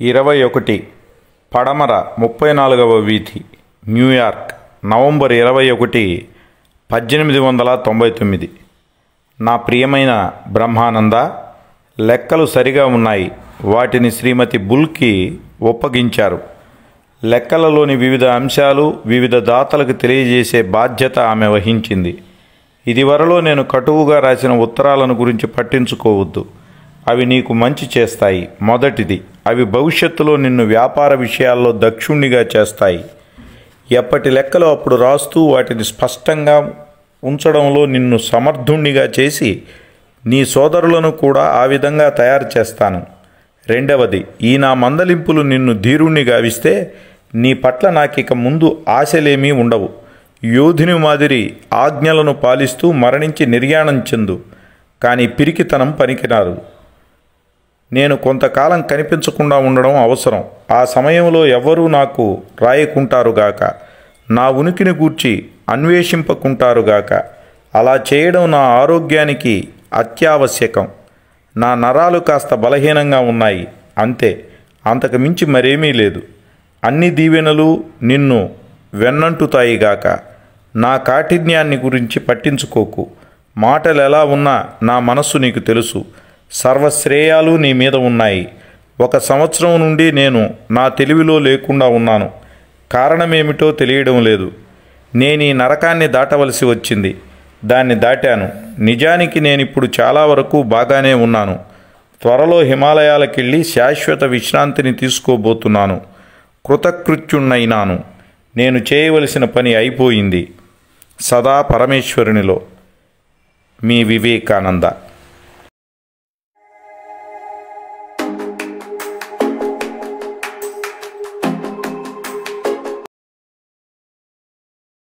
21 పడమర 34వ వీధి, New York, November 21, 1899. నా ప్రియమైన బ్రహ్మానంద, లెక్కలు సరిగా ఉన్నాయి. వాటిని శ్రీమతి బుల్కి ఒప్పగించారు. లెక్కలలోని వివిధ అంశాలు వివిధ దాతలకు తెలియజేసే బాధ్యత ఆమె వహించింది. ఇదివరలో నేను కటువుగా రాసిన ఉత్తరాలను గురించి పట్టించుకోవద్దు. అవి నీకు మంచి చేస్తాయి. మొదటిది, అవి భవిష్యత్తులో నిన్ను వ్యాపార విషయాల్లో దక్షుణ్ణిగా చేస్తాయి. ఎప్పటి లెక్కలు అప్పుడు రాస్తూ వాటిని స్పష్టంగా ఉంచడంలో నిన్ను సమర్థుణ్ణిగా చేసి నీ సోదరులను కూడా ఆ విధంగా తయారు చేస్తాను. రెండవది, ఈ నా మందలింపులు నిన్ను ధీరుణ్ణి గావిస్తే నీ పట్ల నాకిక ముందు ఆశలేమీ ఉండవు. యోధుని మాదిరి ఆజ్ఞలను పాలిస్తూ మరణించి నిర్యాణం చెందు. కానీ పిరికితనం పనికిరాదు. నేను కొంతకాలం కనిపించకుండా ఉండడం అవసరం. ఆ సమయంలో ఎవ్వరూ నాకు రాయకుంటారుగాక, నా ఉనికిని గూర్చి అన్వేషింపకుంటారుగాక. అలా చేయడం నా ఆరోగ్యానికి అత్యావశ్యకం. నా నరాలు కాస్త బలహీనంగా ఉన్నాయి, అంతే. అంతకు మించి మరేమీ లేదు. అన్ని దీవెనలు నిన్ను వెన్నంటుతాయిగాక. నా కాఠిన్యాన్ని గురించి పట్టించుకోకు. మాటలు ఎలా ఉన్నా నా మనస్సు నీకు తెలుసు. సర్వశ్రేయాలు నీ మీద ఉన్నాయి. 1 సంవత్సరం నుండి నేను నా తెలివిలో లేకుండా ఉన్నాను. కారణమేమిటో తెలియడం లేదు. నేను ఈ నరకాన్ని దాటవలసి వచ్చింది. దాన్ని దాటాను. నిజానికి నేనిప్పుడు చాలా వరకు బాగానే ఉన్నాను. త్వరలో హిమాలయాలకెళ్ళి శాశ్వత విశ్రాంతిని తీసుకోబోతున్నాను. కృతకృత్యుణ్ణైనాను. నేను చేయవలసిన పని అయిపోయింది. సదా పరమేశ్వరునిలో. మీ వివేకానంద.